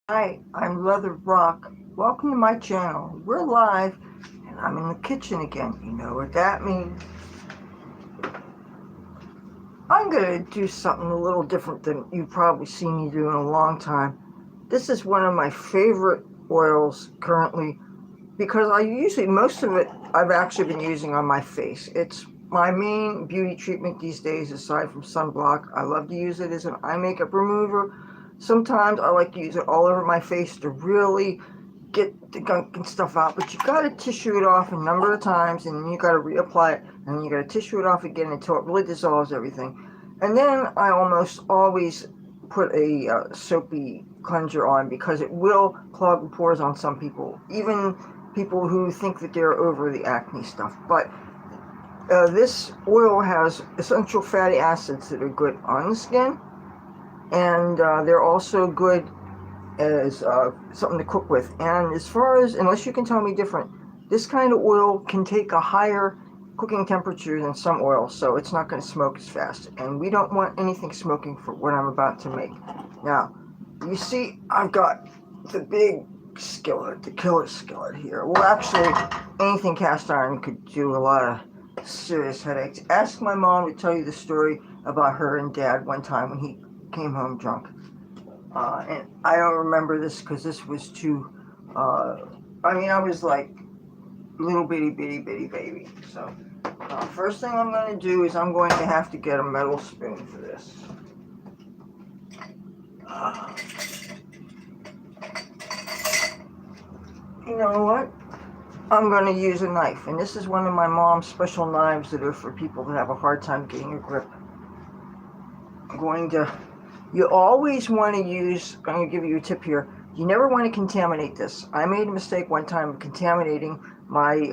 Hi, I'm Leathur Rokk. Welcome to my channel. We're live and I'm in the kitchen again. You know what that means. I'm going to do something a little different than you've probably seen me do in a long time. This is one of my favorite oils currently because most of it I've actually been using on my face. It's my main beauty treatment these days aside from sunblock. I love to use it as an eye makeup remover. Sometimes I like to use it all over my face to really get the gunk and stuff out, but you got to tissue it off a number of times and then you got to reapply it and then you got to tissue it off again until it really dissolves everything. And then I almost always put a soapy cleanser on because it will clog the pores on some people, even people who think that they're over the acne stuff. But this oil has essential fatty acids that are good on the skin, and they're also good as something to cook with. And as far as, unless you can tell me different, this kind of oil can take a higher cooking temperature than some oils, so it's not going to smoke as fast. And we don't want anything smoking for what I'm about to make. Now, you see, I've got the big skillet, the killer skillet here. Well, actually, anything cast iron could do a lot of serious headaches. Ask my mom to tell you the story about her and dad one time when he came home drunk. And I don't remember this because this was too. I was like little bitty baby. So, first thing I'm going to do is I'm going to have to get a metal spoon for this. Uh, you know what? I'm going to use a knife, and this is one of my mom's special knives that are for people that have a hard time getting a grip. I'm going to. You always want to use. I'm going to give you a tip here. You never want to contaminate this. I made a mistake one time of contaminating my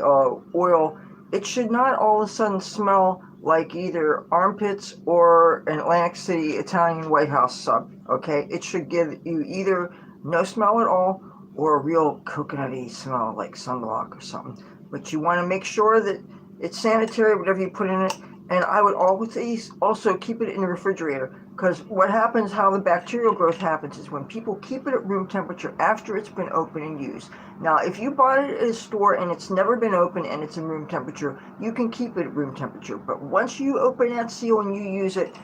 oil. It should not all of a sudden smell like either armpits or an Atlantic City Italian White House sub. Okay, it should give you either no smell at all or a real coconutty smell like sunblock or something. But you want to make sure that it's sanitary, whatever you put in it. And I would always also keep it in the refrigerator, because what happens, how the bacterial growth happens, is when people keep it at room temperature after it's been opened and used. Now, if you bought it at a store and it's never been opened and it's in room temperature, you can keep it at room temperature. But once you open that seal and you use it,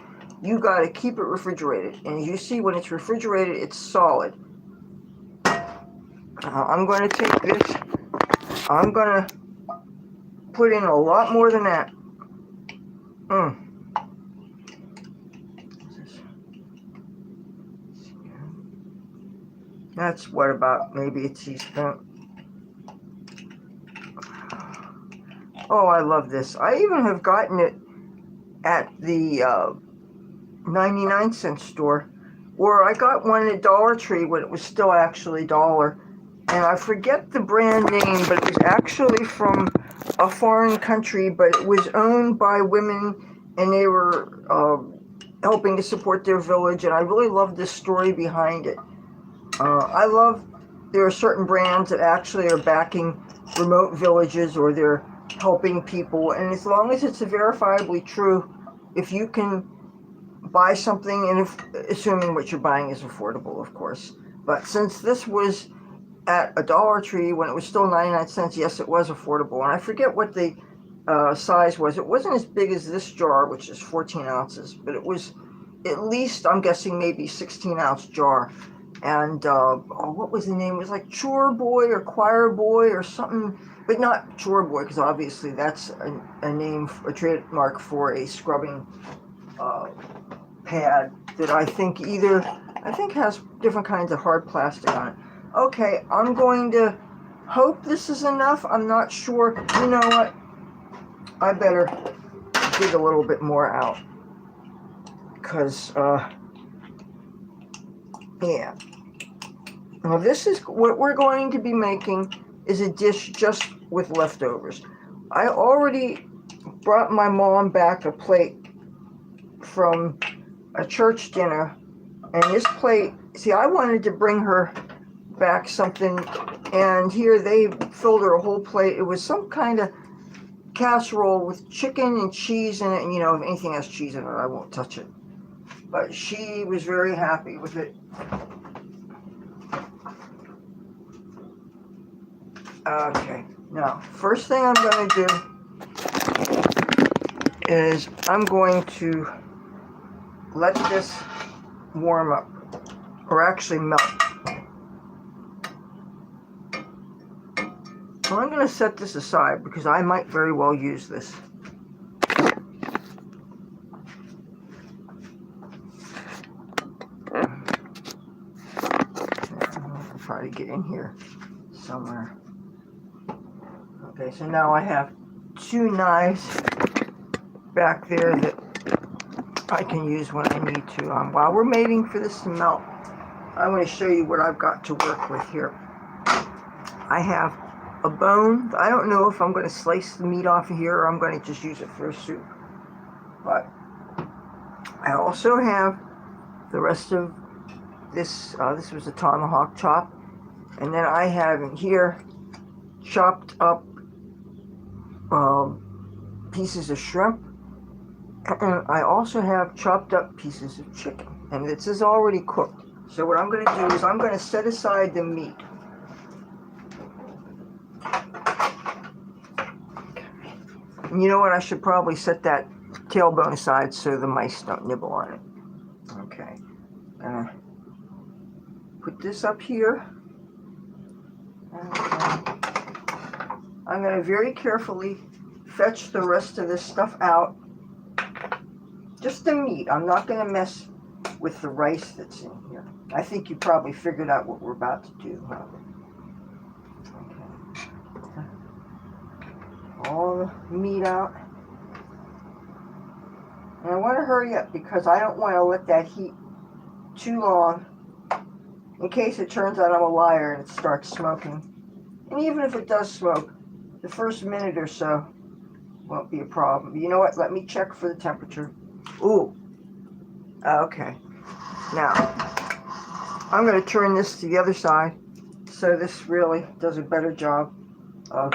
you got to keep it refrigerated. And as you see, when it's refrigerated, it's solid. I'm going to take this. I'm going to put in a lot more than that. That's what, about maybe a teaspoon. Oh, I love this. I even have gotten it at the 99-cent store, or I got one at Dollar Tree when it was still actually $1. And I forget the brand name, but it was actually from a foreign country, but it was owned by women, and they were helping to support their village, and I really love the story behind it. I love, there are certain brands that actually are backing remote villages, or they're helping people, and as long as it's verifiably true, if you can buy something, and assuming what you're buying is affordable, of course. But since this was at a Dollar Tree when it was still 99 cents, yes, it was affordable. And I forget what the size was. It wasn't as big as this jar, which is 14 ounces, but it was at least, I'm guessing, maybe 16-ounce jar. And what was the name? It was like Chore Boy or Choir Boy or something, but not Chore Boy, because obviously that's a name, a trademark for a scrubbing uh, pad that I think has different kinds of hard plastic on it. Okay, I'm going to hope this is enough. I'm not sure. You know what? I better dig a little bit more out, because yeah. Now this is what we're going to be making, is a dish just with leftovers. I already brought my mom back a plate from a church dinner, and this plate, see, I wanted to bring her back something, and here they filled her a whole plate. It was some kind of casserole with chicken and cheese in it, and if anything has cheese in it, I won't touch it. But she was very happy with it. Okay, now, first thing I'm going to do is I'm going to let this warm up, or actually melt. So I'm going to set this aside because I might very well use this. I'll try to get in here somewhere. Okay, so now I have 2 knives back there that I can use when I need to. While we're waiting for this to melt, I want to show you what I've got to work with here. I have a bone. I don't know if I'm going to slice the meat off of here or I'm going to just use it for a soup. But I also have the rest of this. This was a tomahawk chop. And then I have in here chopped up pieces of shrimp. And I also have chopped up pieces of chicken. And this is already cooked. So what I'm going to do is I'm going to set aside the meat. And you know what? I should probably set that tailbone aside so the mice don't nibble on it. Okay. Put this up here. I'm going to very carefully fetch the rest of this stuff out. Just the meat. I'm not going to mess with the rice that's in here. I think you probably figured out what we're about to do, huh? Okay. All the meat out. And I want to hurry up because I don't want to let that heat too long in case it turns out I'm a liar and it starts smoking. And even if it does smoke, the first minute or so won't be a problem. You know what? Let me check for the temperature. Ooh. Okay. Now, I'm going to turn this to the other side so this really does a better job of...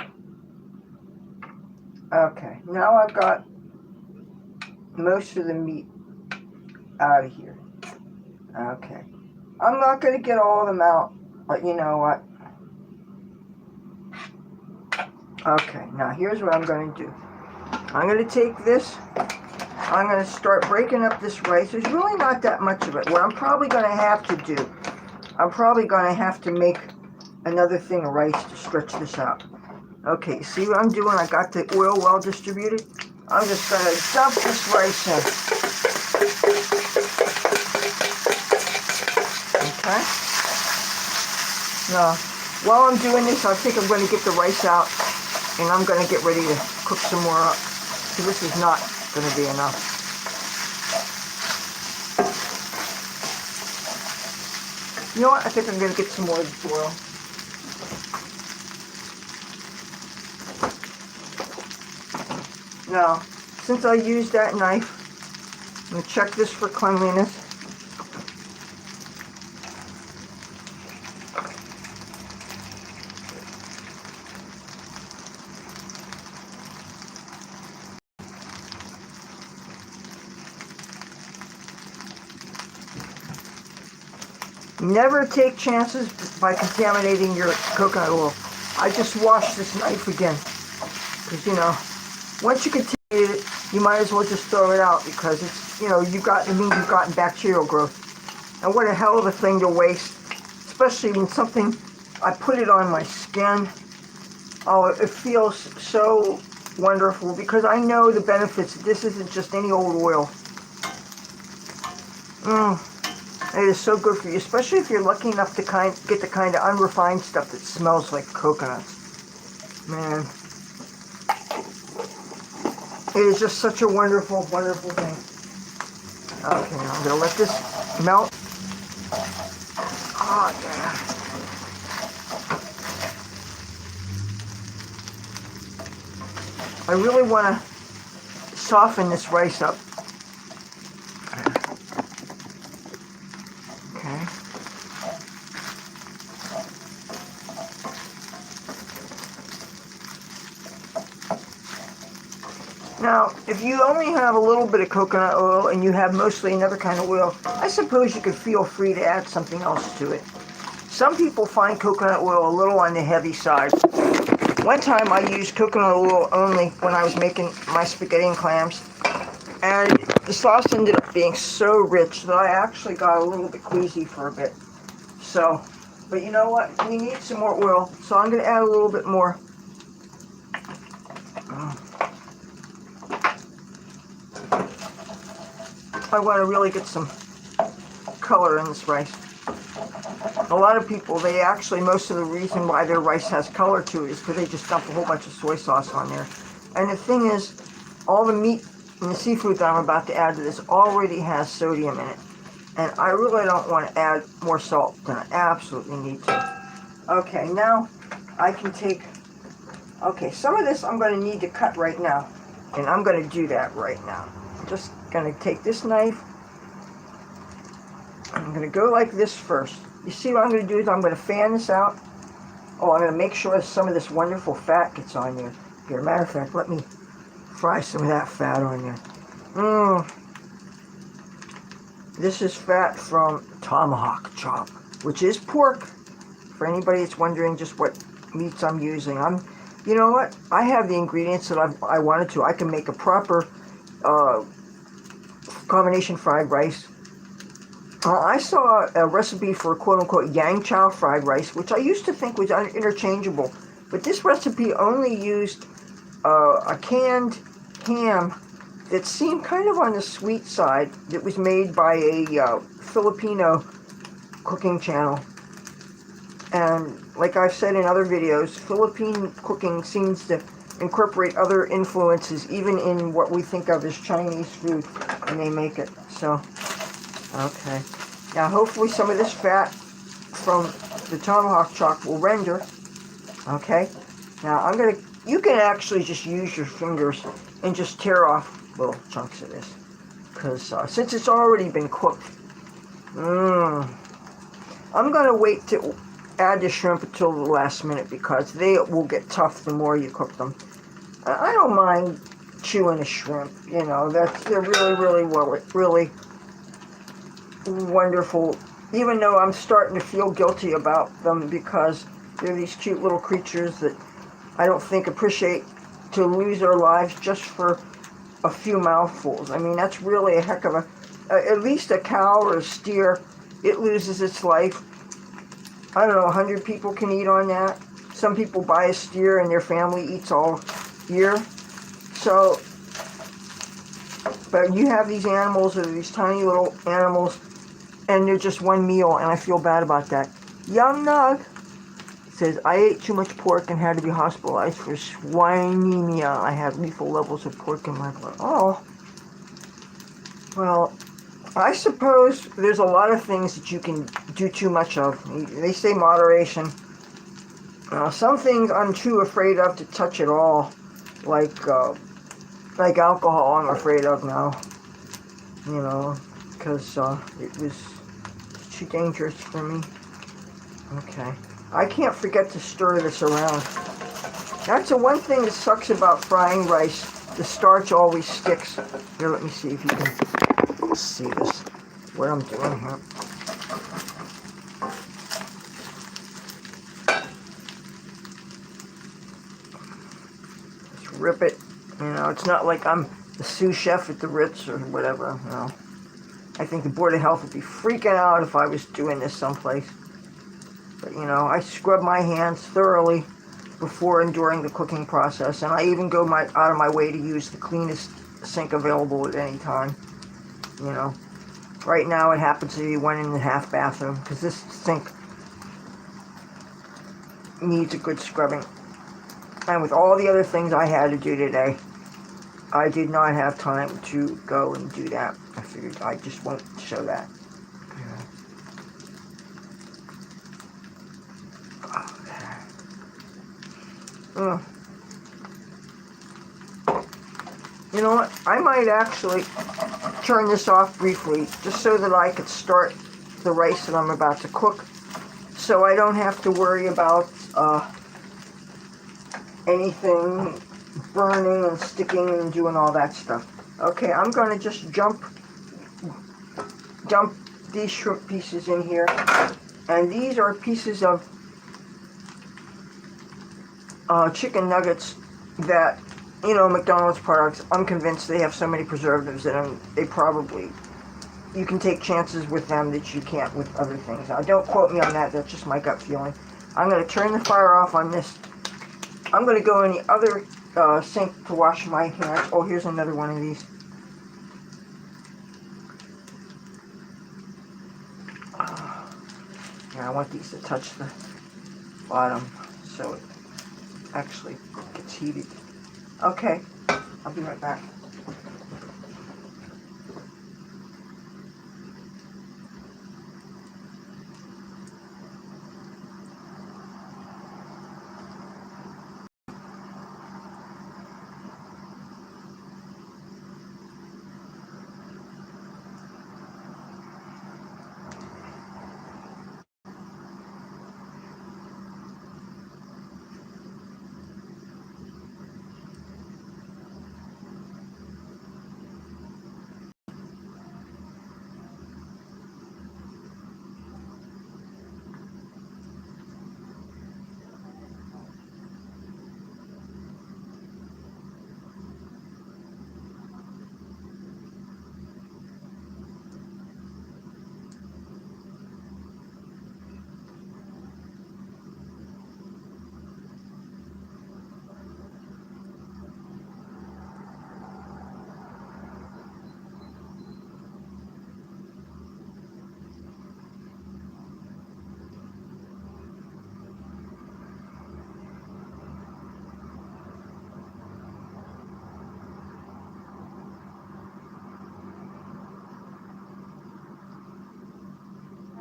Okay. Now I've got most of the meat out of here. Okay. I'm not going to get all of them out, but you know what? Okay, now here's what I'm going to do. I'm going to take this. I'm going to start breaking up this rice. There's really not that much of it. What I'm probably going to have to do, I'm probably going to have to make another thing of rice to stretch this out. Okay, see what I'm doing? I got the oil well distributed. I'm just going to dump this rice in. Okay. Now, while I'm doing this, I think I'm going to get the rice out and I'm going to get ready to cook some more up. So this is not going to be enough. You know what? I think I'm going to get some more oil. Now, since I used that knife, I'm going to check this for cleanliness. Never take chances by contaminating your coconut oil. I just washed this knife again. Because, you know, once you contaminate it, you might as well just throw it out because it's, you know, it means you've gotten bacterial growth. And what a hell of a thing to waste. Especially when I put it on my skin. Oh, it feels so wonderful because I know the benefits. This isn't just any old oil. It is so good for you, especially if you're lucky enough to get the kind of unrefined stuff that smells like coconuts. Man, it is just such a wonderful, wonderful thing. Okay, now I'm going to let this melt. Oh, yeah. I really want to soften this rice up. Okay. Now, if you only have a little bit of coconut oil and you have mostly another kind of oil, I suppose you could feel free to add something else to it. Some people find coconut oil a little on the heavy side. One time I used coconut oil only when I was making my spaghetti and clams, and the sauce ended up being so rich that I actually got a little bit queasy for a bit. So, but you know what? We need some more oil, so I'm going to add a little bit more. I want to really get some color in this rice. A lot of people, most of the reason why their rice has color to it is because they just dump a whole bunch of soy sauce on there. And the thing is, all the meat and the seafood that I'm about to add to this already has sodium in it. And I really don't want to add more salt than I absolutely need to. Okay, now I can take, some of this I'm going to need to cut right now. And I'm going to do that right now. I'm just going to take this knife. I'm going to go like this first. You see what I'm going to do is I'm going to fan this out. Oh, I'm going to make sure some of this wonderful fat gets on there. Here, matter of fact, let me fry some of that fat on there. This is fat from tomahawk chop, which is pork. For anybody that's wondering just what meats I'm using, you know what? I have the ingredients that I wanted to. I can make a proper combination fried rice. I saw a recipe for quote-unquote yang chow fried rice, which I used to think was interchangeable. But this recipe only used a canned ham that seemed kind of on the sweet side, that was made by a Filipino cooking channel. And like I've said in other videos, Philippine cooking seems to incorporate other influences, even in what we think of as Chinese food when they make it. So, okay. Now hopefully some of this fat from the tomahawk chop will render. Okay. Now you can actually just use your fingers and just tear off little chunks of this. Because since it's already been cooked, I'm going to wait to add the shrimp until the last minute because they will get tough the more you cook them. I don't mind chewing a shrimp, you know, they're really wonderful, even though I'm starting to feel guilty about them because they're these cute little creatures that I don't think appreciate to lose their lives just for a few mouthfuls. I mean, that's really a heck of at least a cow or a steer, it loses its life. I don't know, 100 people can eat on that. Some people buy a steer and their family eats all year. So, but you have these animals, these tiny little animals, and they're just one meal, and I feel bad about that. Young Nug says, I ate too much pork and had to be hospitalized for swinemia. I have lethal levels of pork in my blood. Oh. Well, I suppose there's a lot of things that you can do too much of. They say moderation. Some things I'm too afraid of to touch at all. Like alcohol I'm afraid of now. You know, because it was too dangerous for me. Okay. I can't forget to stir this around. That's the one thing that sucks about frying rice. The starch always sticks. Here, let me see if you can see this. What I'm doing here. Just rip it. You know, it's not like I'm the sous chef at the Ritz or whatever. You know. I think the Board of Health would be freaking out if I was doing this someplace. But, you know, I scrub my hands thoroughly before and during the cooking process. And I even go out of my way to use the cleanest sink available at any time. You know. Right now it happens to be 1.5 bathroom because this sink needs a good scrubbing. And with all the other things I had to do today, I did not have time to go and do that. I figured I just won't show that. You know what? I might actually turn this off briefly just so that I could start the rice that I'm about to cook, so I don't have to worry about anything burning and sticking and doing all that stuff. Okay, I'm going to just dump these shrimp pieces in here, and these are pieces of chicken nuggets that, McDonald's products, I'm convinced they have so many preservatives in them, you can take chances with them that you can't with other things. Now, don't quote me on that, that's just my gut feeling. I'm going to turn the fire off on this. I'm going to go in the other sink to wash my hands. Oh, here's another one of these. I want these to touch the bottom so it actually gets heated. Okay, I'll be right back.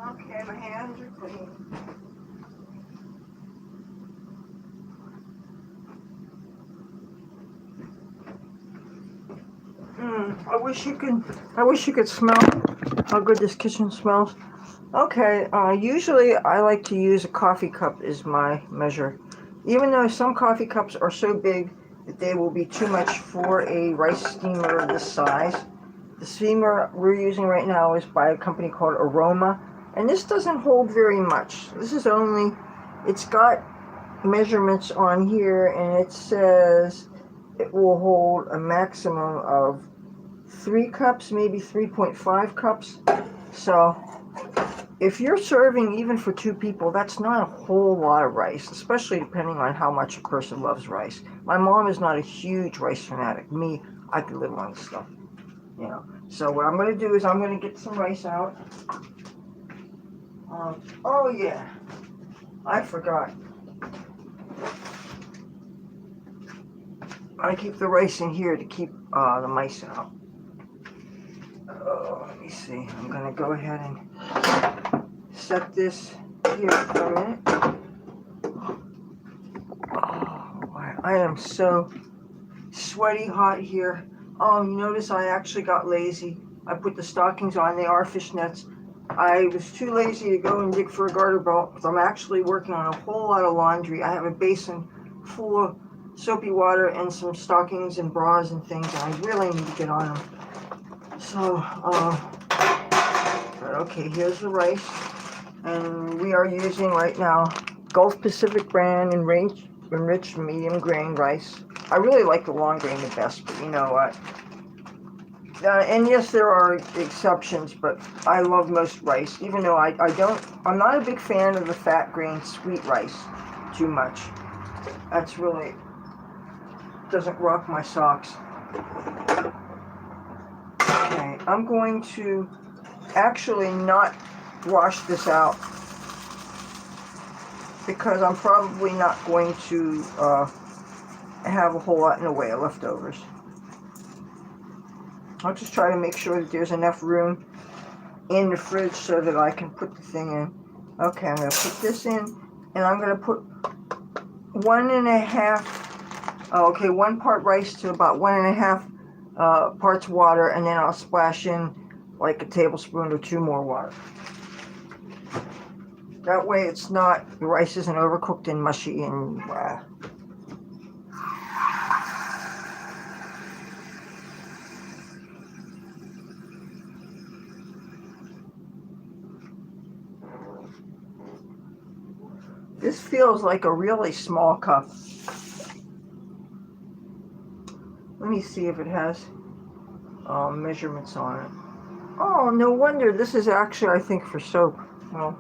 Okay, my hands are clean. I wish you could smell how good this kitchen smells. Okay, usually I like to use a coffee cup as my measure. Even though some coffee cups are so big that they will be too much for a rice steamer this size. The steamer we're using right now is by a company called Aroma, and this doesn't hold very much. It's got measurements on here, and it says it will hold a maximum of 3 cups, maybe 3.5 cups. So if you're serving even for 2 people, that's not a whole lot of rice, especially depending on how much a person loves rice. My mom is not a huge rice fanatic. Me, I could live on stuff, So what I'm going to do is I'm going to get some rice out. Oh yeah, I forgot. I keep the rice in here to keep the mice out. Oh, let me see. I'm going to go ahead and set this here for a minute. Oh, I am so sweaty hot here. Oh, you notice I actually got lazy. I put the stockings on. They are fishnets. I was too lazy to go and dig for a garter belt because I'm actually working on a whole lot of laundry. I have a basin full of soapy water and some stockings and bras and things, and I really need to get on them. So, okay, here's the rice. And we are using right now Gulf Pacific brand enriched medium grain rice. I really like the long grain the best, but you know what? And yes, there are exceptions, but I love most rice, even though I'm not a big fan of the fat grain sweet rice too much. That's really doesn't rock my socks. Okay, I'm going to actually not wash this out because I'm probably not going to have a whole lot in the way of leftovers. I'll just try to make sure that there's enough room in the fridge so that I can put the thing in. Okay, I'm going to put this in, and I'm going to put 1 part rice to about 1.5 parts water, and then I'll splash in like a tablespoon or 2 more water. That way the rice isn't overcooked and mushy and This feels like a really small cup. Let me see if it has measurements on it. Oh, no wonder. This is actually, I think, for soap. Well,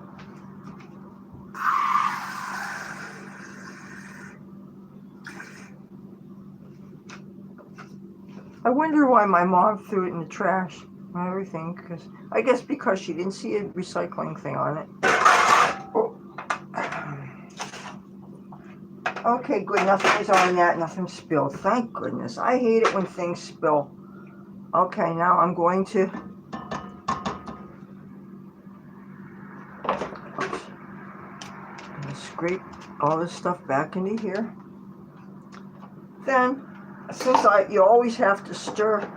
I wonder why my mom threw it in the trash and everything. I guess because she didn't see a recycling thing on it. Oh. Okay, good. Nothing is on that. Nothing spilled. Thank goodness. I hate it when things spill. Okay, now I'm going to scrape all this stuff back into here. Then, since you always have to stir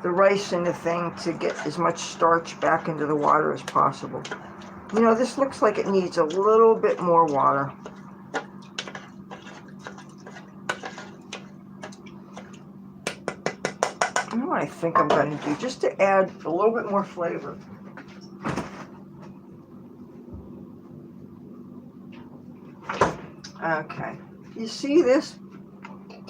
the rice in the thing to get as much starch back into the water as possible. You know, this looks like it needs a little bit more water. You know what I think I'm going to do, just to add a little bit more flavor. Okay, you see this?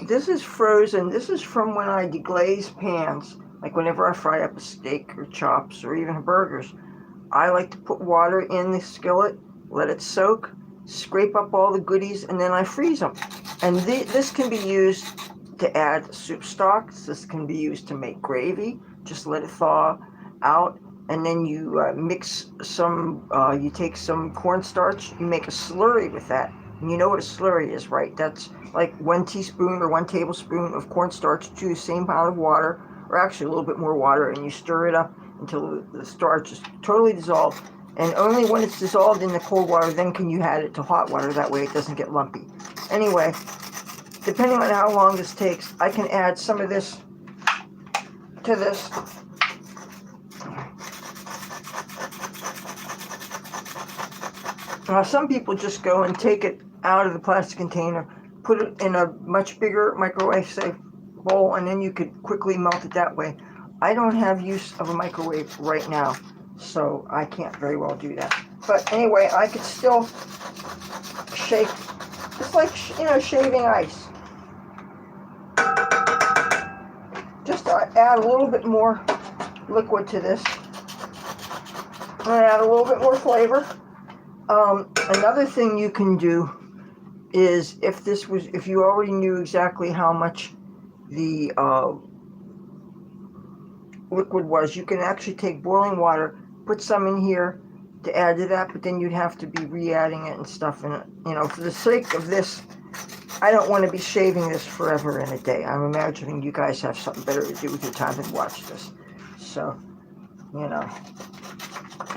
This is frozen. This is from when I deglaze pans, like whenever I fry up a steak or chops or even burgers. I like to put water in the skillet, let it soak, scrape up all the goodies, and then I freeze them. And this can be used to add soup stocks. This can be used to make gravy. Just let it thaw out, and then you mix some, you take some cornstarch, you make a slurry with that. And you know what a slurry is, right? That's like 1 teaspoon or 1 tablespoon of cornstarch to the same amount of water, or actually a little bit more water, and you stir it up until the starch is totally dissolved. And only when it's dissolved in the cold water, then can you add it to hot water. That way it doesn't get lumpy. Anyway, depending on how long this takes, I can add some of this to this. Now, some people just go and take it out of the plastic container, put it in a much bigger microwave-safe bowl, and then you could quickly melt it that way. I don't have use of a microwave right now, so I can't very well do that. But anyway, I could still shake. It's like, you know, shaving ice. Just add a little bit more liquid to this, and add a little bit more flavor. Another thing you can do is, if you already knew exactly how much the liquid was, you can actually take boiling water, put some in here to add to that, but then you'd have to be re-adding it and stuff. And, you know, for the sake of this, I don't want to be shaving this forever in a day. I'm imagining you guys have something better to do with your time than watch this. So, you know,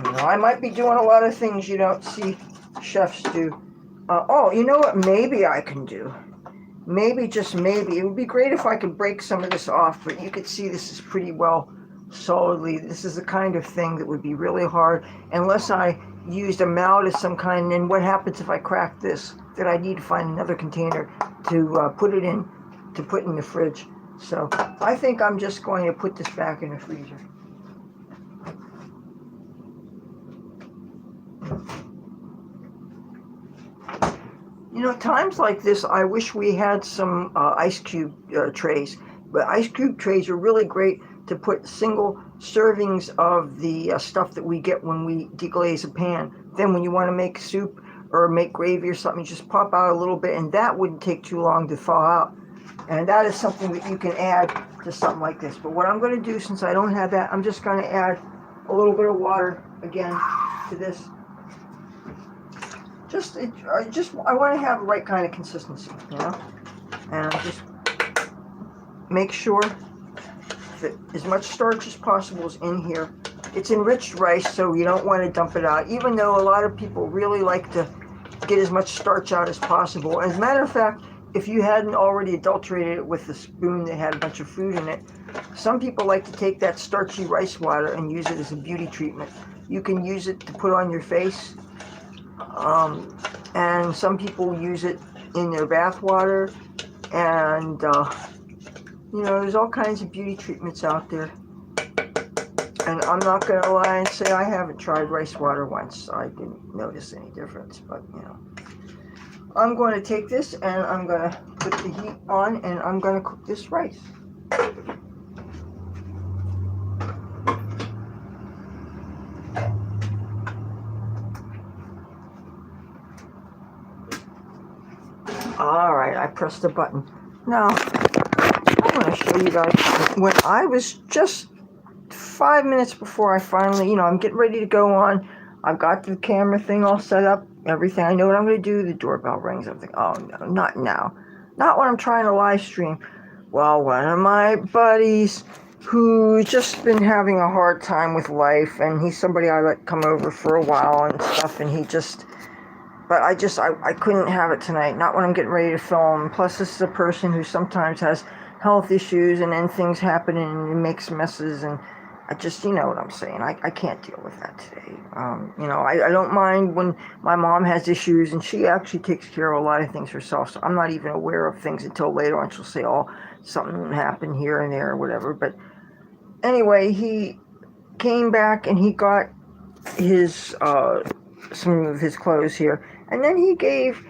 I might be doing a lot of things you don't see chefs do. Oh, you know what maybe I can do? Maybe, just maybe, it would be great if I could break some of this off, but you could see this is pretty well solidly. This is the kind of thing that would be really hard unless I used a mallet of some kind. And what happens if I crack this? That I need to find another container to put it in, to put in the fridge. So I think I'm just going to put this back in the freezer. You know, times like this, I wish we had some ice cube trays. But ice cube trays are really great to put single servings of the stuff that we get when we deglaze a pan. Then when you want to make soup or make gravy or something, you just pop out a little bit, and that wouldn't take too long to thaw out. And that is something that you can add to something like this. But what I'm going to do, since I don't have that, I'm just going to add a little bit of water again to this. I want to have the right kind of consistency, you know? And just make sure that as much starch as possible is in here. It's enriched rice, so you don't want to dump it out, even though a lot of people really like to get as much starch out as possible. As a matter of fact, if you hadn't already adulterated it with a spoon that had a bunch of food in it, some people like to take that starchy rice water and use it as a beauty treatment. You can use it to put on your face. And some people use it in their bath water, and you know, there's all kinds of beauty treatments out there. And I'm not going to lie and say I haven't tried rice water once. I didn't notice any difference, but you know. I'm going to take this and I'm going to put the heat on and I'm going to cook this rice. All right, I pressed the button. Now, I want to show you guys when I was just 5 minutes before I finally, I'm getting ready to go on. I've got the camera thing all set up, everything. I know what I'm going to do. The doorbell rings. I'm thinking, oh no, not now. Not when I'm trying to live stream. Well, one of my buddies who's just been having a hard time with life, and he's somebody I let come over for a while and stuff, and I couldn't have it tonight, not when I'm getting ready to film. Plus, this is a person who sometimes has health issues, and then things happen and it makes messes, and I just, you know what I'm saying, I can't deal with that today. I don't mind when my mom has issues, and she actually takes care of a lot of things herself, so I'm not even aware of things until later on. She'll say, oh, something happened here and there or whatever. But anyway, he came back and he got his some of his clothes here, and then he gave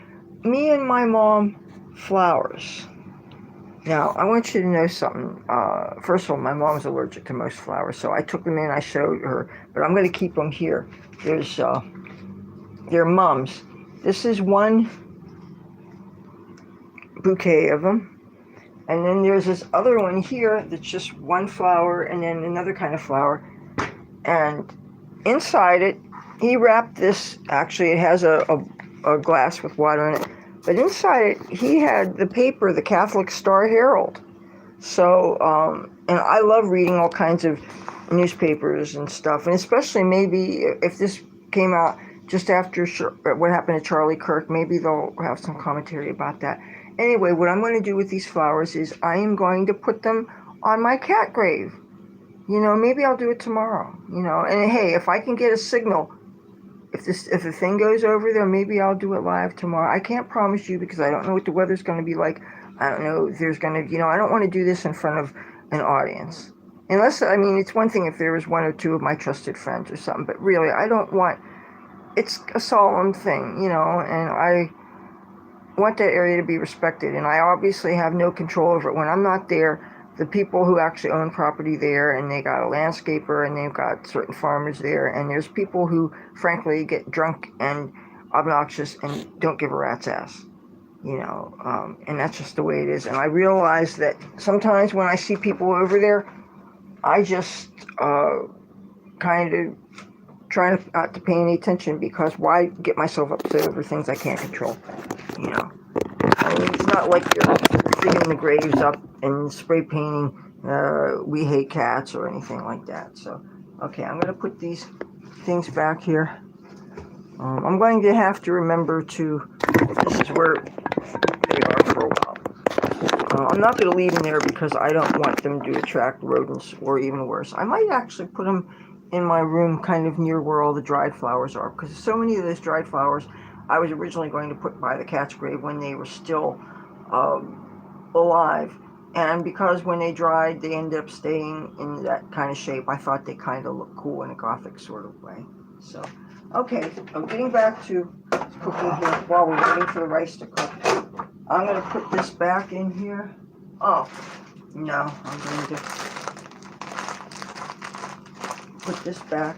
me and my mom flowers. Now, I want you to know something. First of all, my mom's allergic to most flowers, so I took them in, I showed her, but I'm going to keep them here. They're mums. This is one bouquet of them, and then there's this other one here that's just one flower and then another kind of flower, and inside it, he wrapped this. Actually, it has a glass with water in it. But inside it, he had the paper, the Catholic Star Herald. So, and I love reading all kinds of newspapers and stuff, and especially maybe if this came out just after what happened to Charlie Kirk, maybe they'll have some commentary about that. Anyway, what I'm going to do with these flowers is I am going to put them on my cat grave. Maybe I'll do it tomorrow, and hey, if I can get a signal, if the thing goes over there, maybe I'll do it live tomorrow. I can't promise you because I don't know what the weather's going to be like. I don't know if there's going to, I don't want to do this in front of an audience. It's one thing if there was one or two of my trusted friends or something, but really, I don't want, it's a solemn thing, and I want that area to be respected, and I obviously have no control over it. When I'm not there, the people who actually own property there, and they got a landscaper, and they've got certain farmers there, and there's people who, frankly, get drunk and obnoxious and don't give a rat's ass, and that's just the way it is. And I realize that sometimes when I see people over there, I just kind of try not to pay any attention, because why get myself upset over things I can't control, it's not like you're digging the graves up and spray painting "We Hate Cats" or anything like that. So, okay, I'm going to put these things back here. I'm going to have to remember this is where they are for a while. I'm not going to leave them there because I don't want them to attract rodents, or even worse. I might actually put them in my room kind of near where all the dried flowers are, because so many of those dried flowers I was originally going to put by the cat's grave when they were still alive, and because when they dried they ended up staying in that kind of shape, I thought they kind of looked cool in a gothic sort of way. So, okay, I'm getting back to cooking here while we're waiting for the rice to cook. I'm going to put this back in here. Oh, no, I'm going to put this back.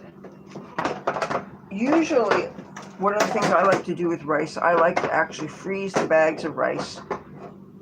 Usually, one of the things I like to do with rice, I like to actually freeze the bags of rice.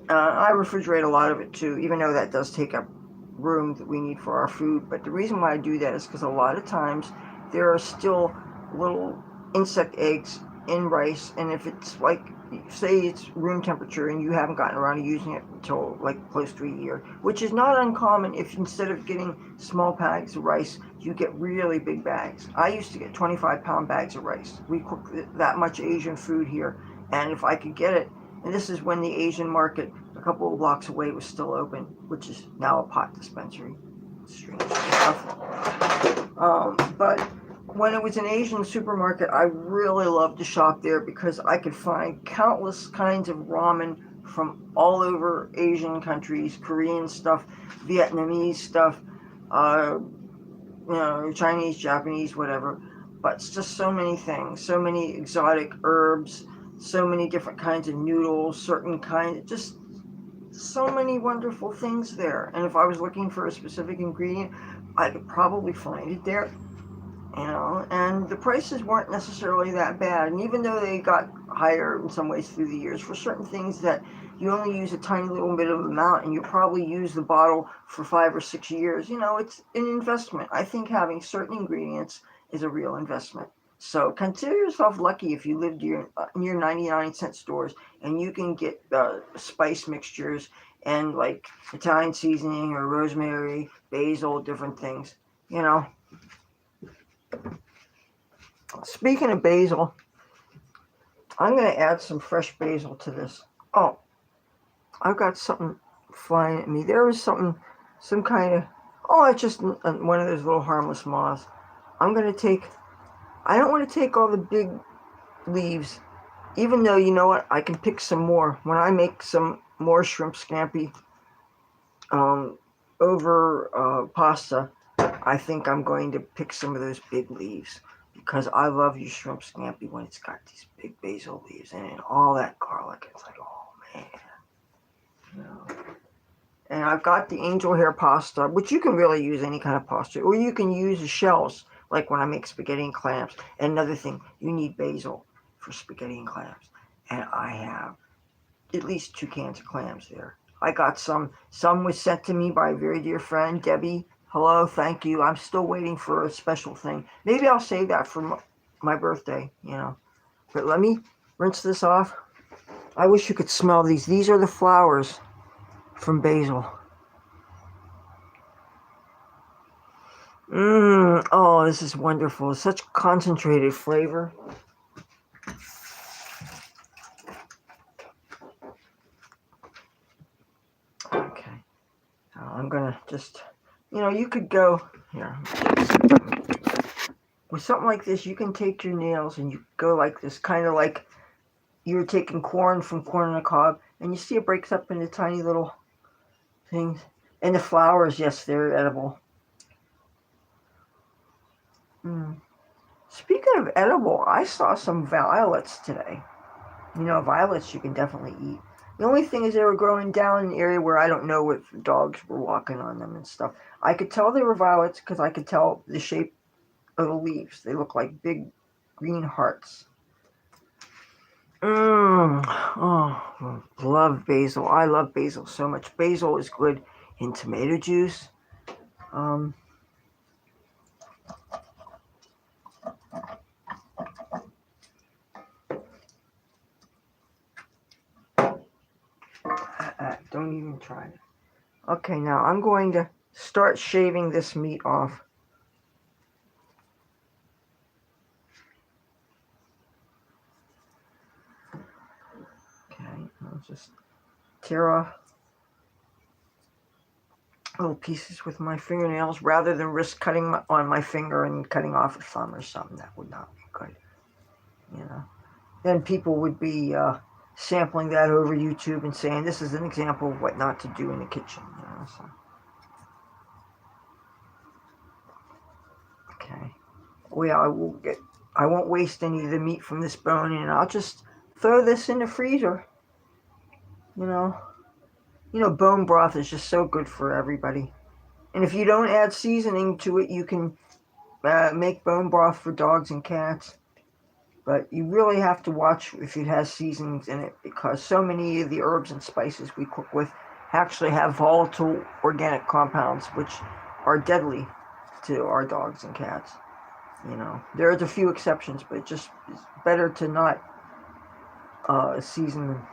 I refrigerate a lot of it too, even though that does take up room that we need for our food. But the reason why I do that is because a lot of times there are still little insect eggs in rice, and if it's like, say it's room temperature and you haven't gotten around to using it until like close to a year, which is not uncommon if instead of getting small bags of rice, you get really big bags. I used to get 25-pound bags of rice. We cook that much Asian food here, and if I could get it, and this is when the Asian market a couple of blocks away was still open, which is now a pot dispensary. Strange stuff. But when it was an Asian supermarket, I really loved to shop there because I could find countless kinds of ramen from all over Asian countries, Korean stuff, Vietnamese stuff, Chinese, Japanese, whatever. But it's just so many things, so many exotic herbs, so many different kinds of noodles, certain kinds, just so many wonderful things there. And if I was looking for a specific ingredient, I could probably find it there. And the prices weren't necessarily that bad. And even though they got higher in some ways through the years, for certain things that you only use a tiny little bit of amount and you probably use the bottle for 5 or 6 years, it's an investment. I think having certain ingredients is a real investment. So consider yourself lucky if you live near 99-cent stores and you can get spice mixtures and like Italian seasoning or rosemary, basil, different things. You know, Speaking of basil, I'm going to add some fresh basil to this. Oh, I've got something flying at me. There was some kind of, oh, it's just one of those little harmless moths. I'm going to take, I don't want to take all the big leaves, even though, you know what, I can pick some more. When I make some more shrimp scampi over pasta, I think I'm going to pick some of those big leaves because I love your shrimp scampi when it's got these big basil leaves in it and all that garlic. It's like, oh man. You know. And I've got the angel hair pasta, which you can really use any kind of pasta, or you can use the shells, like when I make spaghetti and clams. And another thing, you need basil for spaghetti and clams. And I have at least 2 cans of clams there. I got some. Some was sent to me by a very dear friend, Debbie. Hello, thank you. I'm still waiting for a special thing. Maybe I'll save that for my birthday. But let me rinse this off. I wish you could smell these. These are the flowers from basil. Oh, this is wonderful. Such concentrated flavor. Okay. I'm going to just, you could go here. With something like this, you can take your nails and you go like this, kind of like you're taking corn from corn on the cob, and you see it breaks up into tiny little things. And the flowers, yes, they're edible. Speaking of edible, I saw some violets today. Violets you can definitely eat. The only thing is they were growing down in an area where I don't know if dogs were walking on them and stuff. I could tell they were violets because I could tell the shape of the leaves. They look like big green hearts. Oh, love basil. I love basil so much. Basil is good in tomato juice. Don't even try it. Okay, now I'm going to start shaving this meat off. Okay, I'll just tear off little pieces with my fingernails rather than risk cutting on my finger and cutting off a thumb or something. That would not be good. Then people would be sampling that over YouTube and saying this is an example of what not to do in the kitchen. So. Okay. Well, I won't waste any of the meat from this bone, and I'll just throw this in the freezer. Bone broth is just so good for everybody. And if you don't add seasoning to it, you can make bone broth for dogs and cats. But you really have to watch if it has seasonings in it because so many of the herbs and spices we cook with actually have volatile organic compounds which are deadly to our dogs and cats. There's a few exceptions, but it's better to not season them.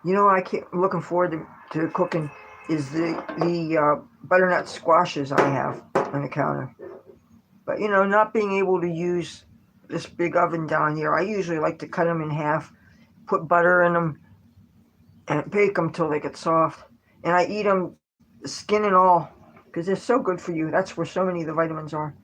I am looking forward to cooking is the butternut squashes I have on the counter. But not being able to use this big oven down here, I usually like to cut them in half, put butter in them, and bake them till they get soft. And I eat them skin and all because they're so good for you. That's where so many of the vitamins are.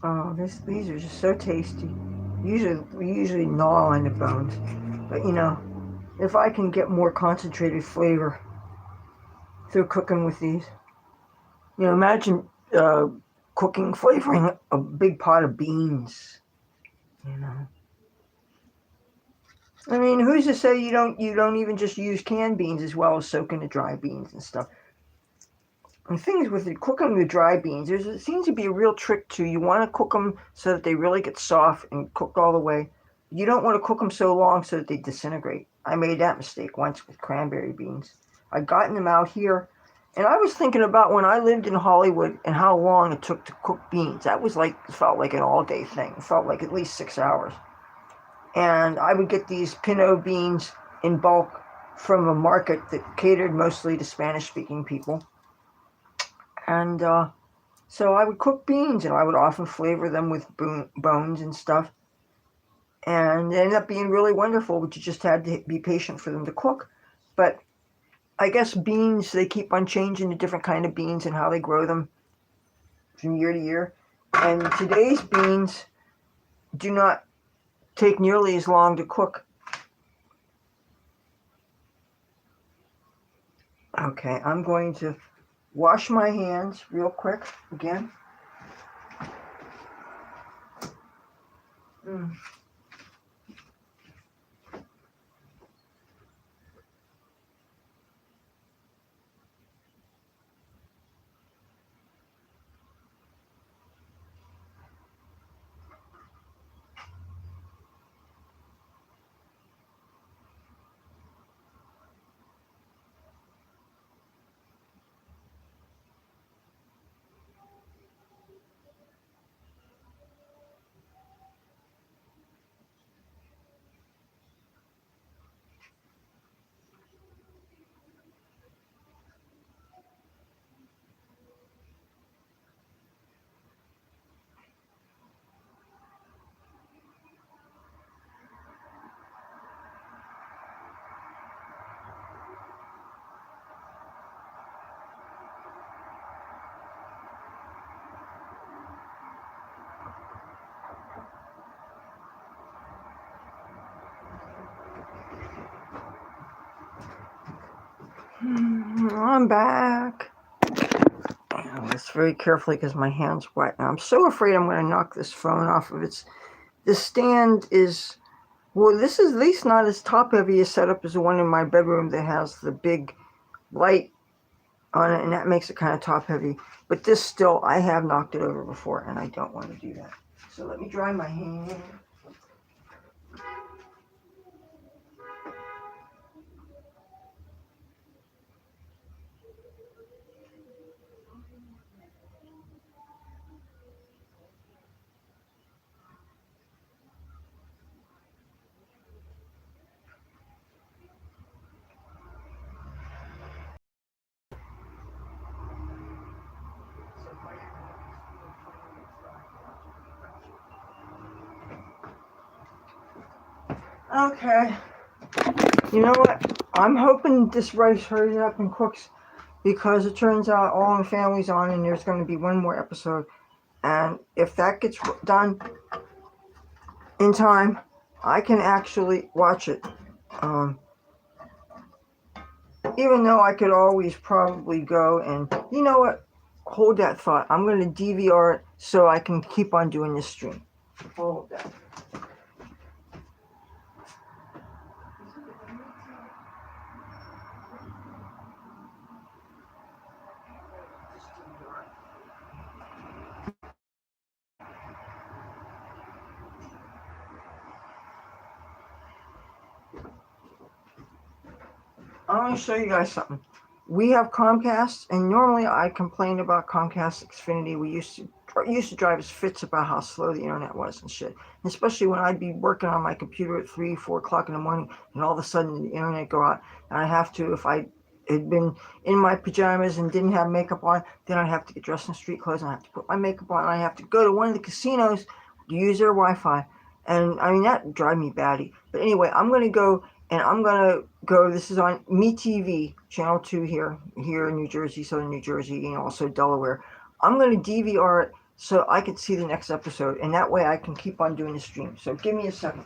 Oh, these are just so tasty. We usually gnaw on the bones, but if I can get more concentrated flavor through cooking with these, imagine uh, cooking, flavoring a big pot of beans. You know, I mean, who's to say you don't even just use canned beans as well as soaking the dry beans and stuff. And things with cooking the dry beans, it seems to be a real trick too. You want to cook them so that they really get soft and cooked all the way. You don't want to cook them so long so that they disintegrate. I made that mistake once with cranberry beans. I'd gotten them out here, and I was thinking about when I lived in Hollywood and how long it took to cook beans. That was felt like an all-day thing. It felt like at least 6 hours. And I would get these pinot beans in bulk from a market that catered mostly to Spanish-speaking people. And so I would cook beans, and I would often flavor them with bones and stuff. And it ended up being really wonderful, but you just had to be patient for them to cook. But I guess beans, they keep on changing the different kind of beans and how they grow them from year to year. And today's beans do not take nearly as long to cook. Okay, I'm going to wash my hands real quick again. Mm. I'm back. This very carefully because my hand's wet. And I'm so afraid I'm going to knock this phone off of its. This stand is, well, this is at least not as top heavy a setup as the one in my bedroom that has the big light on it, and that makes it kind of top heavy. But this still, I have knocked it over before, and I don't want to do that. So let me dry my hand. Okay. You know what? I'm hoping this rice hurries up and cooks because it turns out All in the Family's on and there's going to be one more episode. And if that gets done in time, I can actually watch it. Um, Even though I could always probably go and, you know what? Hold that thought. I'm going to DVR it so I can keep on doing this stream. Hold that. I want to show you guys something. We have Comcast, and normally I complain about Comcast Xfinity. We used to drive us fits about how slow the internet was and shit. And especially when I'd be working on my computer at 3, 4 o'clock in the morning, and all of a sudden the internet go out, and I have to, if I had been in my pajamas and didn't have makeup on, then I'd have to get dressed in street clothes, and I have to put my makeup on, and I have to go to one of the casinos to use their Wi-Fi. And I mean, that would drive me batty. But anyway, I'm going to go and I'm gonna go. This is on MeTV, channel 2 here in New Jersey, southern New Jersey, and also Delaware. I'm gonna DVR it so I can see the next episode, and that way I can keep on doing the stream. So give me a second.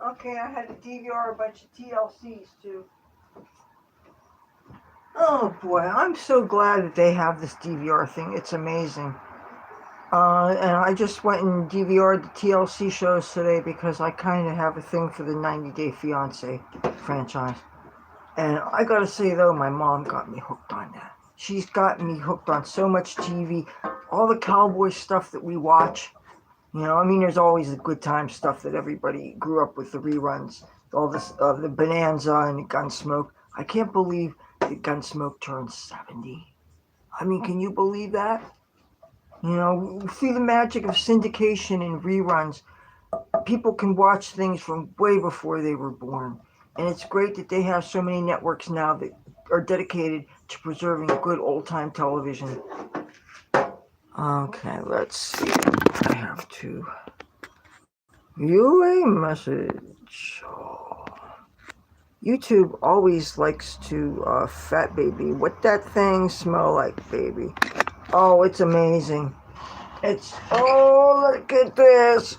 Okay, I had to DVR a bunch of TLCs too. Oh boy, I'm so glad that they have this DVR thing. It's amazing. And I just went and DVR'd the TLC shows today because I kind of have a thing for the 90 Day Fiance franchise. And I gotta say though, my mom got me hooked on that. She's got me hooked on so much TV, all the cowboy stuff that we watch. You know, I mean, there's always the good time stuff that everybody grew up with, the reruns, all this, the Bonanza and the Gunsmoke. I can't believe that Gunsmoke turned 70. I mean, can you believe that? You know, through the magic of syndication and reruns, people can watch things from way before they were born. And it's great that they have so many networks now that are dedicated to preserving good old time television. Okay, let's see. I have to view a message. Oh. YouTube always likes to fat baby. What that thing smell like, baby? Oh, it's amazing. It's, oh, look at this.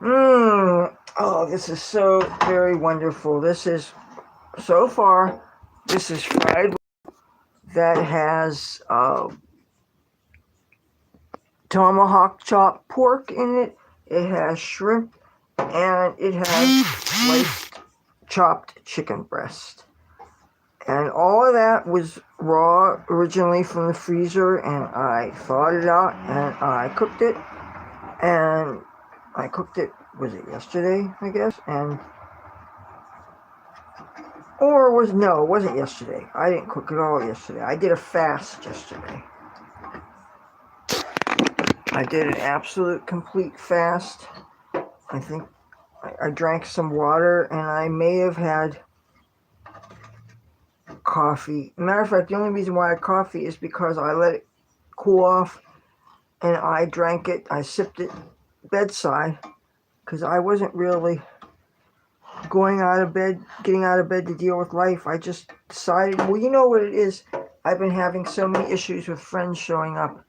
Oh, this is so very wonderful. This is, so far, this is fried that has tomahawk chopped pork in it. It has shrimp, and it has sliced chopped chicken breast. And all of that was raw originally from the freezer, and I thawed it out and I cooked it. And I cooked it, was it yesterday, I guess? And or was, no, it wasn't yesterday. I didn't cook it all yesterday. I did a fast yesterday. I did an absolute complete fast. I think I drank some water, and I may have had coffee. Matter of fact, the only reason why I had coffee is because I let it cool off, and I drank it. I sipped it bedside because I wasn't really getting out of bed to deal with life. I just decided, well, you know what it is? I've been having so many issues with friends showing up,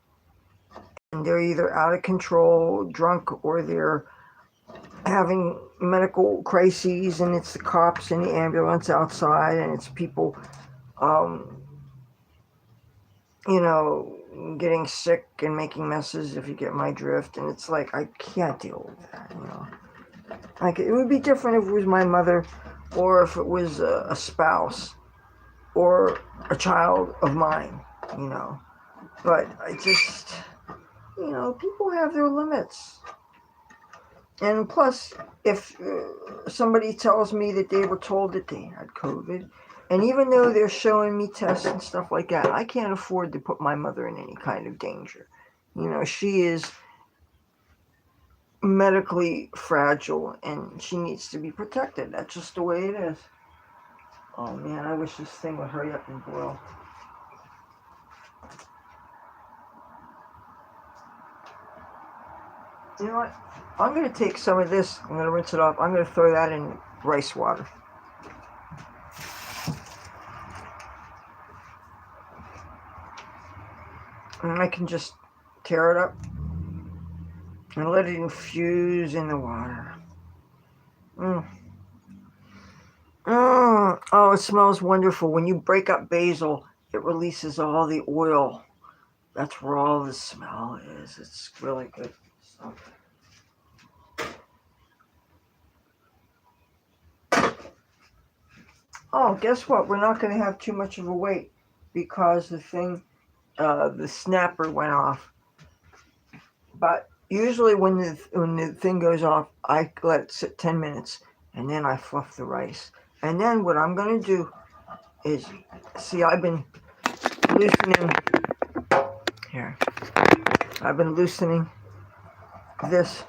and they're either out of control, drunk, or they're having medical crises, and it's the cops and the ambulance outside, and it's people, you know, getting sick and making messes, if you get my drift. And it's like, I can't deal with that, you know. Like, it would be different if it was my mother, or if it was a spouse, or a child of mine, you know. But I just, you know, people have their limits. And plus, if somebody tells me that they were told that they had COVID, and even though they're showing me tests and stuff like that, I can't afford to put my mother in any kind of danger. You know, she is medically fragile and she needs to be protected. That's just the way it is. Oh man, I wish this thing would hurry up and boil. You know what? I'm going to take some of this, I'm going to rinse it off, I'm going to throw that in rice water. And I can just tear it up and let it infuse in the water. Oh, it smells wonderful. When you break up basil, it releases all the oil. That's where all the smell is. It's really good stuff. Oh, guess what? We're not going to have too much of a wait because the snapper went off. But usually when the thing goes off, I let it sit 10 minutes and then I fluff the rice. And then what I'm going to do is, see, I've been loosening here. I've been loosening this.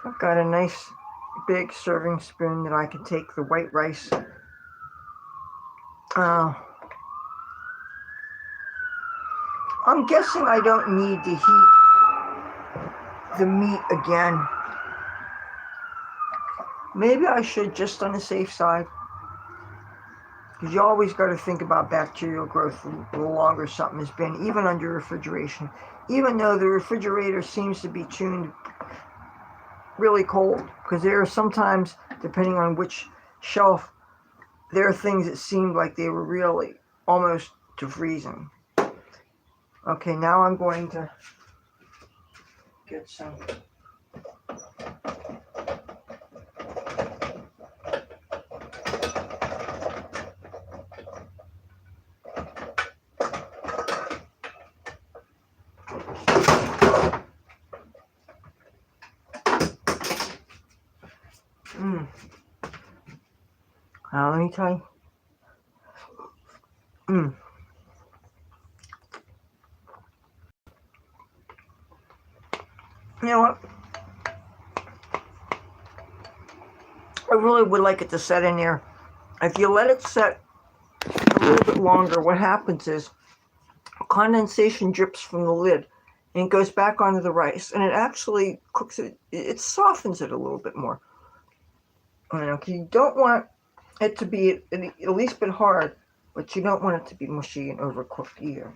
I've got a nice big serving spoon that I can take the white rice. I'm guessing I don't need to heat the meat again. Maybe I should, just on the safe side. Because you always got to think about bacterial growth the longer something has been, even under refrigeration. Even though the refrigerator seems to be tuned really cold. Because there are sometimes, depending on which shelf, there are things that seemed like they were really almost to freezing. Okay, now I'm going to get some. Now let me tell you. You know what? I really would like it to set in there. If you let it set a little bit longer, what happens is condensation drips from the lid and it goes back onto the rice, and it actually cooks it. It softens it a little bit more. Okay, you don't want it to be at least a bit hard, but you don't want it to be mushy and overcooked either.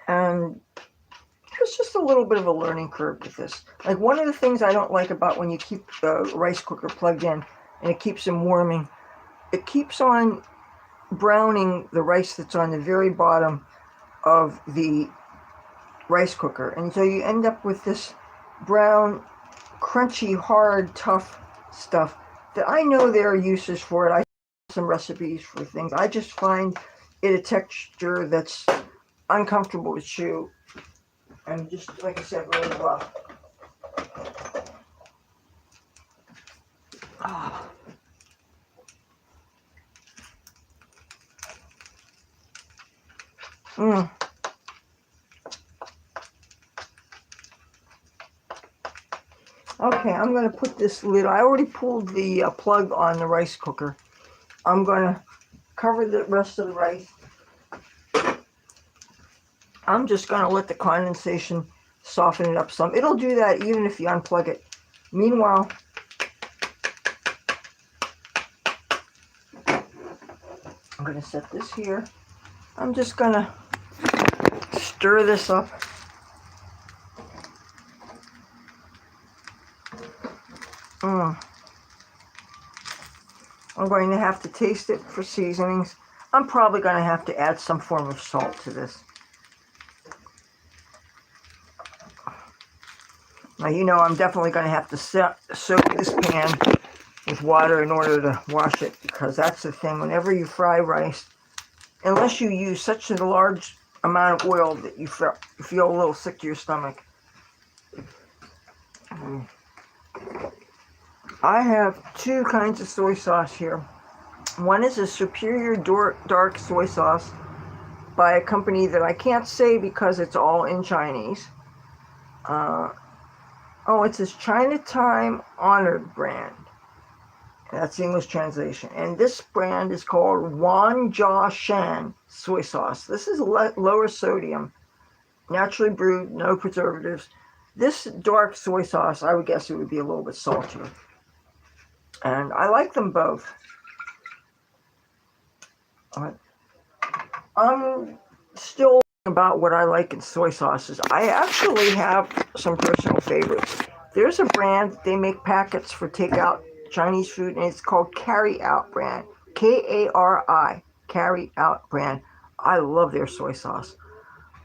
And there's just a little bit of a learning curve with this. Like, one of the things I don't like about when you keep the rice cooker plugged in and it keeps them warming, it keeps on browning the rice that's on the very bottom of the rice cooker. And so you end up with this brown, crunchy, hard, tough stuff that I know there are uses for it. I have some recipes for things. I just find it a texture that's uncomfortable to chew. And just, like I said, really rough. Oh. Okay, I'm going to put this lid. I already pulled the plug on the rice cooker. I'm going to cover the rest of the rice. I'm just going to let the condensation soften it up some. It'll do that even if you unplug it. Meanwhile, I'm going to set this here. I'm just going to stir this up. I'm going to have to taste it for seasonings. I'm probably going to have to add some form of salt to this. Now, you know, I'm definitely going to have to soak this pan with water in order to wash it, because that's the thing. Whenever you fry rice, unless you use such a large amount of oil that you feel a little sick to your stomach. I have two kinds of soy sauce here. One is a superior dark soy sauce by a company that I can't say because it's all in Chinese. It says Chinatime Honored brand. That's the English translation. And this brand is called Wanjia Shan soy sauce. This is lower sodium, naturally brewed, no preservatives. This dark soy sauce, I would guess it would be a little bit saltier. And I like them both. I'm still about what I like in soy sauces. I actually have some personal favorites. There's a brand, they make packets for takeout Chinese food, and it's called Carry Out brand. Kari, Carry Out brand. I love their soy sauce.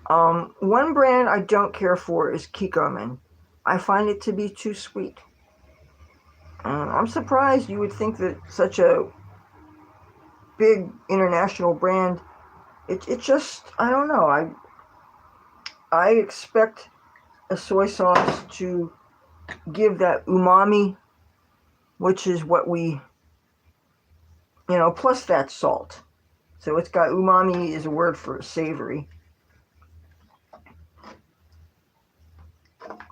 One brand I don't care for is Kikkoman. I find it to be too sweet. I'm surprised. You would think that such a big international brand, it just, I don't know. I expect a soy sauce to give that umami, which is what we, plus that salt. So it's got, umami is a word for savory.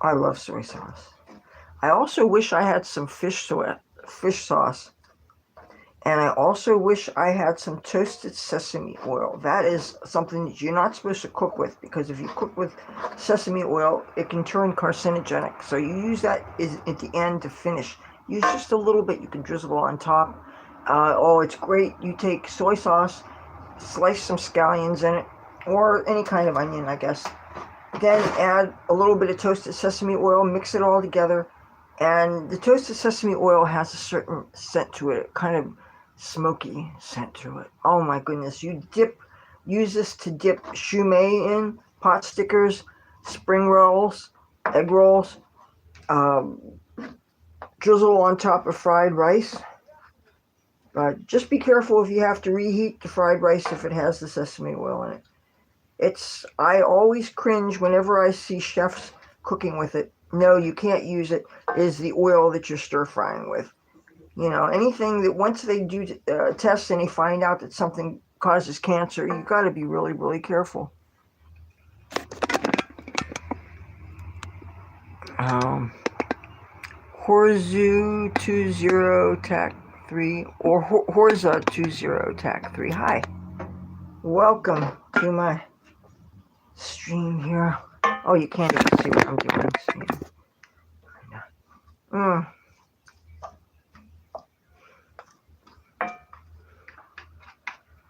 I love soy sauce. I also wish I had some fish sauce. And I also wish I had some toasted sesame oil. That is something that you're not supposed to cook with, because if you cook with sesame oil, it can turn carcinogenic. So you use that at the end to finish. Use just a little bit. You can drizzle on top. It's great. You take soy sauce, slice some scallions in it, or any kind of onion, I guess. Then add a little bit of toasted sesame oil, mix it all together. And the toasted sesame oil has a certain scent to it, kind of smoky scent to it. Oh my goodness. Use this to dip shumai in, pot stickers, spring rolls, egg rolls, drizzle on top of fried rice. Just be careful if you have to reheat the fried rice if it has the sesame oil in it. I always cringe whenever I see chefs cooking with it. No, you can't use it, is the oil that you're stir frying with. Anything that once they do tests and they find out that something causes cancer, you've got to be really, really careful. Horzu 20 TAC 3 or Horza 20 TAC 3. Hi. Welcome to my stream here. Oh, you can't even see what I'm doing.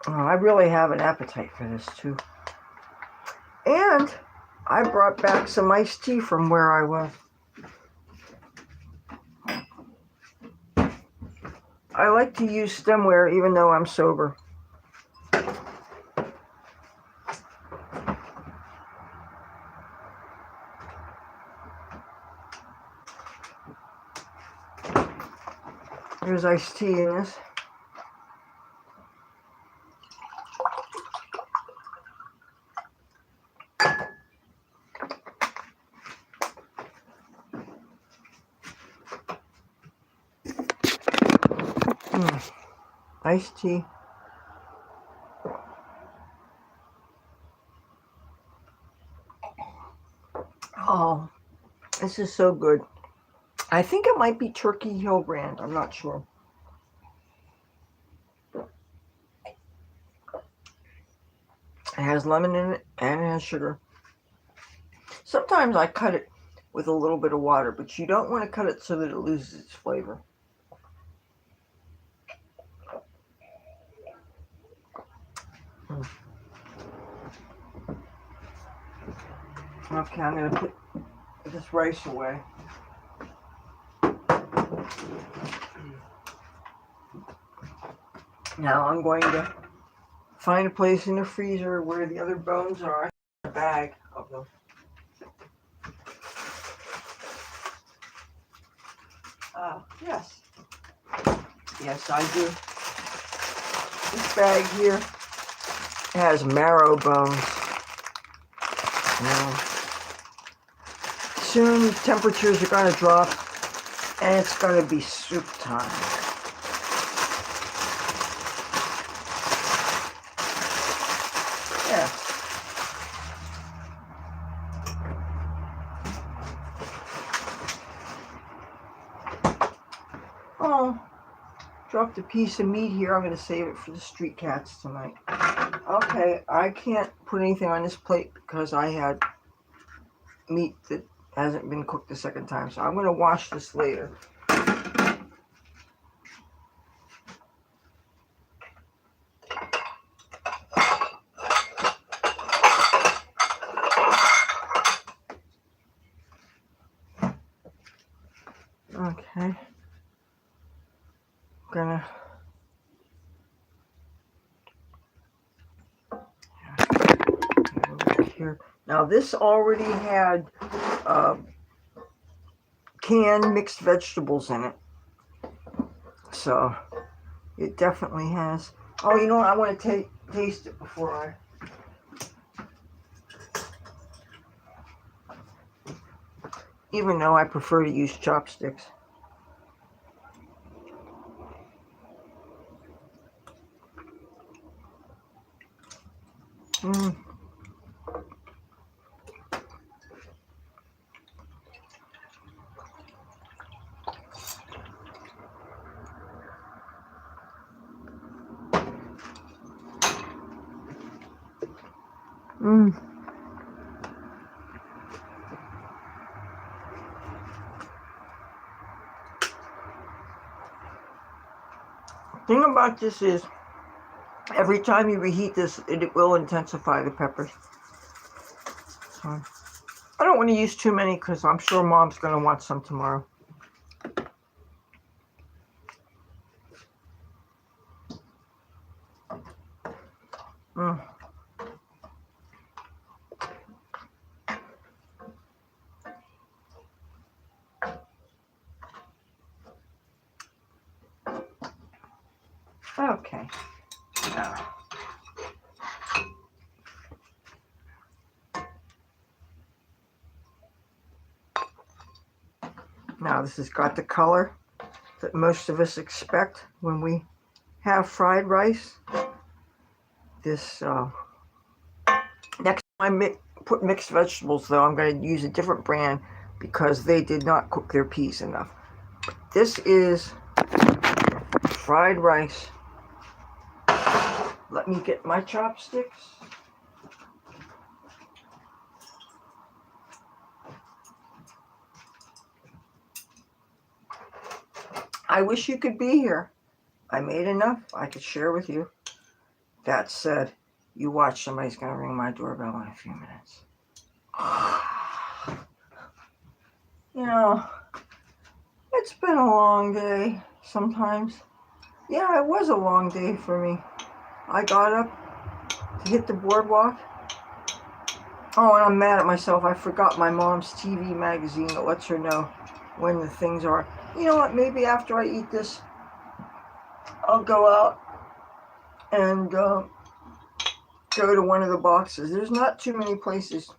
I really have an appetite for this too. And I brought back some iced tea from where I was. I like to use stemware even though I'm sober. There's iced tea in this. Iced tea. Oh, this is so good. I think it might be Turkey Hill brand. I'm not sure. It has lemon in it and it has sugar. Sometimes I cut it with a little bit of water, but you don't want to cut it so that it loses its flavor. Okay, I'm going to put this rice away. Now I'm going to find a place in the freezer where the other bones are. A bag of them. Yes. Yes, I do. This bag here has marrow bones. Now, soon temperatures are going to drop and it's going to be soup time. Yeah. Oh, dropped a piece of meat here. I'm going to save it for the street cats tonight. Okay, I can't put anything on this plate because I had meat that hasn't been cooked the second time, so I'm going to wash this later. Okay, gonna here. Now this already had canned mixed vegetables in it, so it definitely has. Oh, you know what? I want to taste it before I. Even though I prefer to use chopsticks. Mm. Mm. Thing about this is, every time you reheat this, it will intensify the peppers. So, I don't want to use too many because I'm sure Mom's going to want some tomorrow. Mm. Okay. Now this has got the color that most of us expect when we have fried rice. This next time I put mixed vegetables, though, I'm going to use a different brand because they did not cook their peas enough. This is fried rice. Let me get my chopsticks. I wish you could be here. I made enough I could share with you. That said, you watch, somebody's going to ring my doorbell in a few minutes. You know, it's been a long day sometimes. Yeah, it was a long day for me. I got up to hit the boardwalk. Oh, and I'm mad at myself. I forgot my mom's TV magazine that lets her know when the things are. You know what? Maybe after I eat this, I'll go out and go to one of the boxes. There's not too many places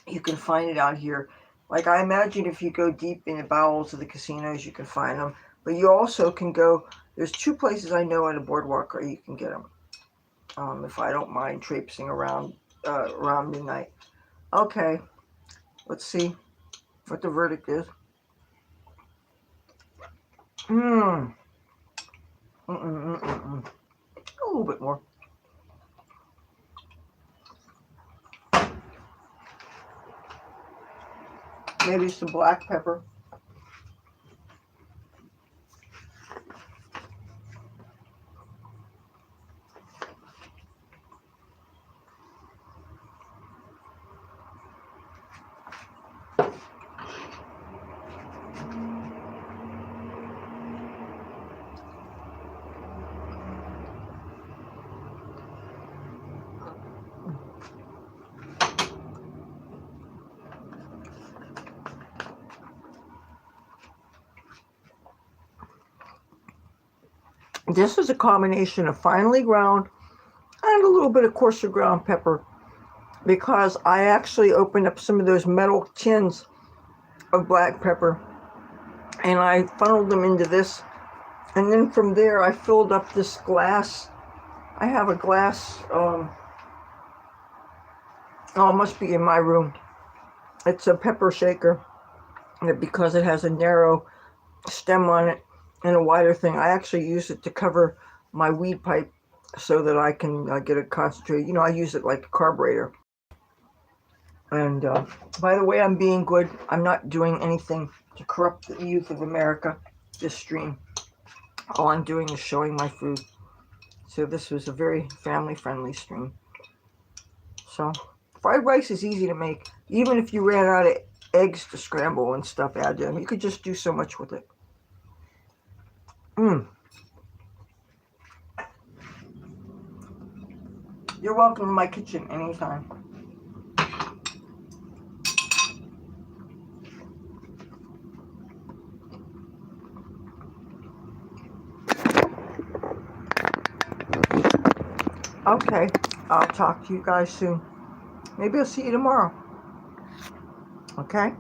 you can find it out here. Like, I imagine if you go deep in the bowels of the casinos, you can find them. But you also can go, there's two places I know on the boardwalk where you can get them. If I don't mind traipsing around midnight. Okay, let's see what the verdict is. A little bit more. Maybe some black pepper. This is a combination of finely ground and a little bit of coarser ground pepper, because I actually opened up some of those metal tins of black pepper and I funneled them into this. And then from there, I filled up this glass. I have a glass, oh, it must be in my room. It's a pepper shaker. And because it has a narrow stem on it and a wider thing, I actually use it to cover my weed pipe so that I can get it concentrated. You know, I use it like a carburetor. And by the way, I'm being good. I'm not doing anything to corrupt the youth of America, this stream. All I'm doing is showing my food. So this was a very family-friendly stream. So fried rice is easy to make. Even if you ran out of eggs to scramble and stuff, add them. You could just do so much with it. You're welcome to my kitchen anytime. Okay, I'll talk to you guys soon. Maybe I'll see you tomorrow. Okay?